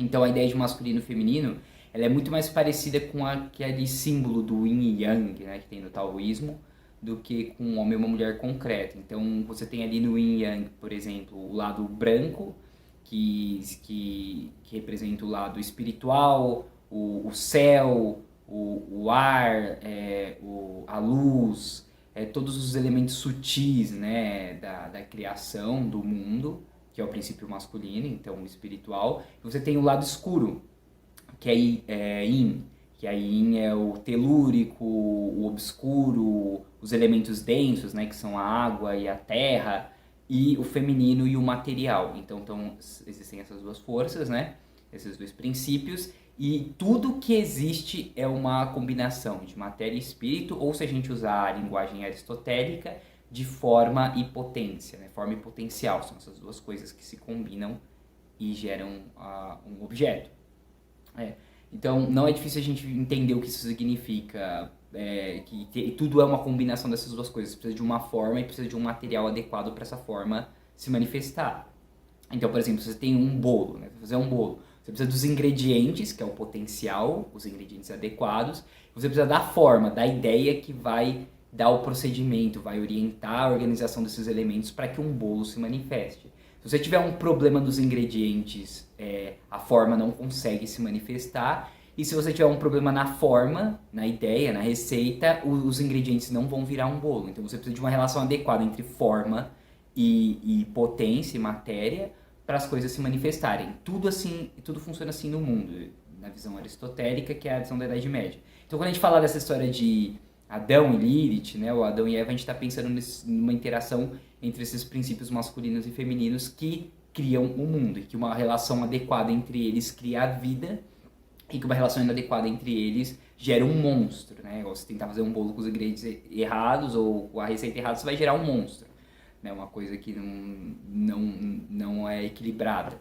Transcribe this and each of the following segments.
Então a ideia de masculino e feminino, ela é muito mais parecida com aquele símbolo do yin e yang, né, que tem no taoísmo, do que com um homem e uma mulher concreto. Então você tem ali no yin e yang, por exemplo, o lado branco, que representa o lado espiritual, o céu, o ar, a luz, todos os elementos sutis, né, da criação do mundo, que é o princípio masculino, então o espiritual. E você tem o lado escuro, que é yin, que a yin é o telúrico, o obscuro, os elementos densos, né, que são a água e a terra, e o feminino e o material. Então existem essas duas forças, né, esses dois princípios, e tudo que existe é uma combinação de matéria e espírito, ou se a gente usar a linguagem aristotélica, de forma e potência, né? Forma e potencial, são essas duas coisas que se combinam e geram um objeto. Então não é difícil a gente entender o que isso significa, que tudo é uma combinação dessas duas coisas, precisa de uma forma e precisa de um material adequado para essa forma se manifestar. Então, por exemplo, você tem um bolo, né? Você fazer um bolo, você precisa dos ingredientes, que é o potencial, os ingredientes adequados, você precisa da forma, da ideia que vai dar o procedimento, vai orientar a organização desses elementos para que um bolo se manifeste. Se você tiver um problema nos ingredientes, a forma não consegue se manifestar. E se você tiver um problema na forma, na ideia, na receita, os ingredientes não vão virar um bolo. Então você precisa de uma relação adequada entre forma e potência e matéria para as coisas se manifestarem. Tudo funciona assim no mundo, na visão aristotélica, que é a visão da Idade Média. Então quando a gente fala dessa história de Adão e Lilith, né, o Adão e Eva, a gente está pensando numa interação entre esses princípios masculinos e femininos que criam o mundo, e que uma relação adequada entre eles cria a vida, e que uma relação inadequada entre eles gera um monstro, né? Ou você tentar fazer um bolo com os ingredientes errados ou com a receita errada, você vai gerar um monstro, né? Uma coisa que não é equilibrada.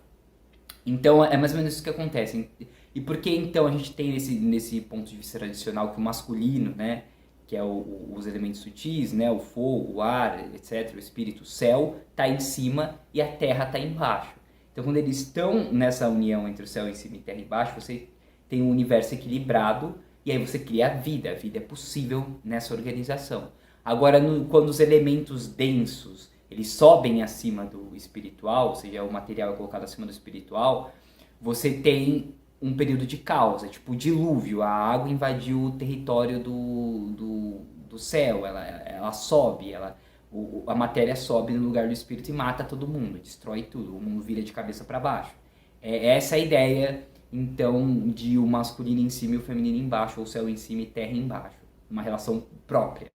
Então é mais ou menos isso que acontece. E por que então a gente tem nesse ponto de vista tradicional que o masculino, né, que é os elementos sutis, né, o fogo, o ar, etc., o espírito, o céu, está em cima e a terra está embaixo. Então, quando eles estão nessa união entre o céu em cima e terra embaixo, você tem um universo equilibrado e aí você cria a vida é possível nessa organização. Agora, quando os elementos densos, eles sobem acima do espiritual, ou seja, o material é colocado acima do espiritual, você tem um período de caos, tipo o dilúvio, a água invadiu o território do céu, ela sobe, a matéria sobe no lugar do espírito e mata todo mundo, destrói tudo, o mundo vira de cabeça para baixo. Essa é a ideia, então, de o masculino em cima e o feminino embaixo, ou o céu em cima e terra embaixo, uma relação própria.